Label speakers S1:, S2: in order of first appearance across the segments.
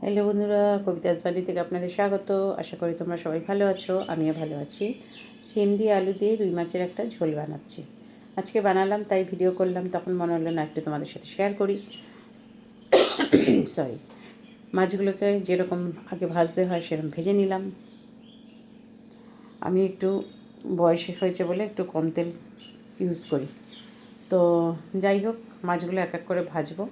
S1: Hello বন্ধুরা, কবিতা জানি থেকে আপনাদের স্বাগত। আশা করি তোমরা সবাই ভালো আছো, আমিও ভালো আছি। সিম দিয়ে আলু দিয়ে রুই মাছের একটা ঝোল বানাচ্ছি। আজকে বানালাম, তাই ভিডিও করলাম। তখন মনে হলো না একটু তোমাদের সাথে শেয়ার করি। সরি। মাছগুলোকে যেরকম আগে ভাজতে হয় সেরকম ভেজে নিলাম। আমি একটু বয়স হয়েছে বলে একটু কম তেল ইউজ করি। তো যাই হোক, মাছগুলো এক এক করে ভাজবো।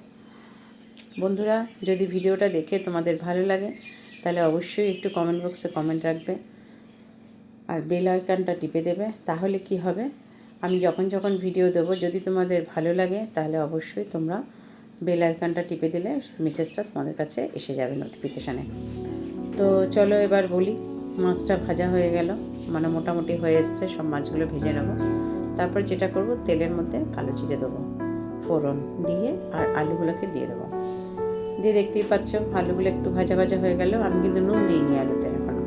S1: বন্ধুরা, যদি ভিডিওটা দেখে তোমাদের ভালো লাগে তাহলে অবশ্যই একটু কমেন্ট বক্সে কমেন্ট রাখবে আর বেল আইকনটা টিপে দেবে। তাহলে কি হবে, আমি যখন যখন ভিডিও দেবো যদি তোমাদের ভালো লাগে তাহলে অবশ্যই তোমরা বেল আইকনটা টিপে দিলে মেসেজটা তোমাদের কাছে এসে যাবে নোটিফিকেশানে। তো চলো এবার বলি। মাছটা ভাজা হয়ে গেল, মানে মোটামুটি হয়ে এসছে। সব মাছগুলো ভেজে নেব। তারপর যেটা করব, তেলের মধ্যে কালো জিরে দেবো, ফোড়ন দিয়ে আর আলুগুলোকে দিয়ে দেবো। দিয়ে দেখতেই পাচ্ছ আলুগুলো একটু ভাজা ভাজা হয়ে গেল। আমি কিন্তু নুন দিইনি আলুতে এখনও।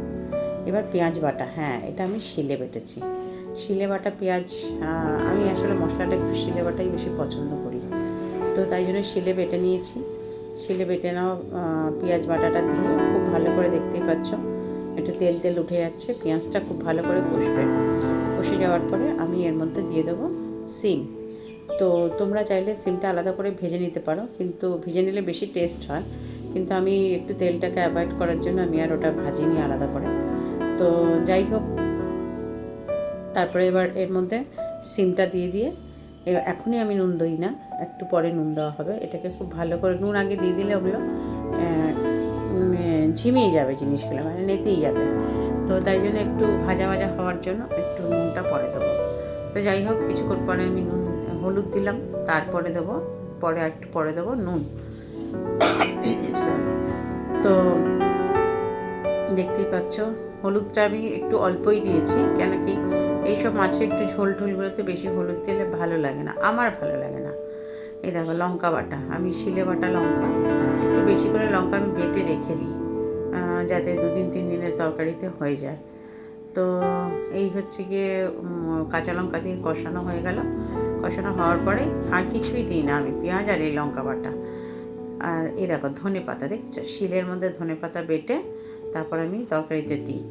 S1: এবার পেঁয়াজ বাটা, হ্যাঁ এটা আমি শিলে বেটেছি। শিলে বাটা পেঁয়াজ, আমি আসলে মশলাটা একটু শিলে বাটাই বেশি পছন্দ করি, তো তাই জন্য শিলে বেটে নিয়েছি। শিলে বেটে নেওয়া পেঁয়াজ বাটাটা দিয়ে খুব ভালো করে, দেখতেই পাচ্ছ একটু তেল তেল উঠে যাচ্ছে। পেঁয়াজটা খুব ভালো করে কষবে। কষে যাওয়ার পরে আমি এর মধ্যে দিয়ে দেবো সিম। তো তোমরা চাইলে সিমটা আলাদা করে ভেজে নিতে পারো, কিন্তু ভেজে নিলে বেশি টেস্ট হয়। কিন্তু আমি একটু তেলটাকে অ্যাভয়েড করার জন্য আমি আর ওটা ভাজিনি আলাদা করে। তো যাই হোক, তারপরে এবার এর মধ্যে সিমটা দিয়ে এবার এখনই আমি নুন দিই না, একটু পরে নুন দেওয়া হবে। এটাকে খুব ভালো করে, নুন আগে দিয়ে দিলে ওগুলো ঝিমিয়ে যাবে, জিনিসগুলো মানে নেতেই যাবে। তো তাই জন্য একটু ভাজা ভাজা হওয়ার জন্য একটু নুনটা পরে দেবো। তো যাই হোক, কিছুক্ষণ পরে আমি হলুদ দিলাম, তারপরে দেবো, একটু পরে দেবো নুন। তো দেখতেই পাচ্ছ হলুদটা আমি একটু অল্পই দিয়েছি, কেন কি এইসব মাছে একটু ঝোল ঢোলগুলোতে বেশি হলুদ দিলে ভালো লাগে না, আমার ভালো লাগে না। এই দেখো লঙ্কা বাটা, আমি শিলে বাটা লঙ্কা, একটু বেশি করে লঙ্কা আমি বেটে রেখে দিই, যাতে 2-3 দিনের তরকারিতে হয়ে যায়। তো এই হচ্ছে গিয়ে কাঁচা লঙ্কা দিয়ে কষানো হয়ে গেল। কষানো হওয়ার পরে আর কিছুই দিই না আমি, পেঁয়াজ আর এই লঙ্কা বাটা। আর এই দেখো ধনে পাতা, দেখছো শিলের মধ্যে ধনে পাতা বেটে তারপর আমি তরকারিতে দিই।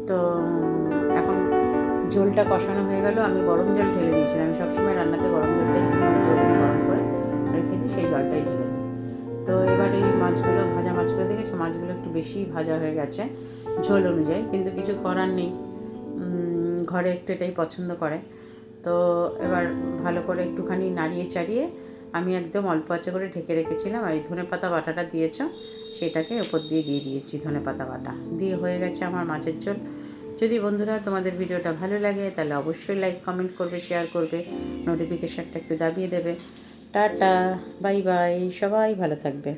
S1: তো এখন ঝোলটা কষানো হয়ে গেল। আমি গরম জল ঢেলে দিয়েছিলাম। আমি সবসময় রান্নাতে গরম জলটাই দিই, গরম করে রেখে দিই, সেই জলটাই ঢেলে দিই। তো এবার এই মাছগুলো, ভাজা মাছগুলো দেখেছো, মাছগুলো একটু বেশি ভাজা হয়ে গেছে ঝোল অনুযায়ী, কিন্তু কিছু করার নেই, ঘরে একটু এটাই পছন্দ করে। তো এবার ভালো করে একটুখানি নাড়িয়ে চাড়িয়ে আমি একদম অল্প আঁচে করে ঢেকে রেখেছিলাম। আর এই ধনে পাতা বাটাটা দিয়েছ, সেটাকে ওপর দিয়ে দিয়েছি। ধনে পাতা বাটা দিয়ে হয়ে গেছে আমার মাছের ঝোল। যদি বন্ধুরা তোমাদের ভিডিওটা ভালো লাগে তাহলে অবশ্যই লাইক কমেন্ট করবে, শেয়ার করবে, নোটিফিকেশানটা একটু দাবিয়ে দেবে। টাটা, বাই বাই, সবাই ভালো থাকবে।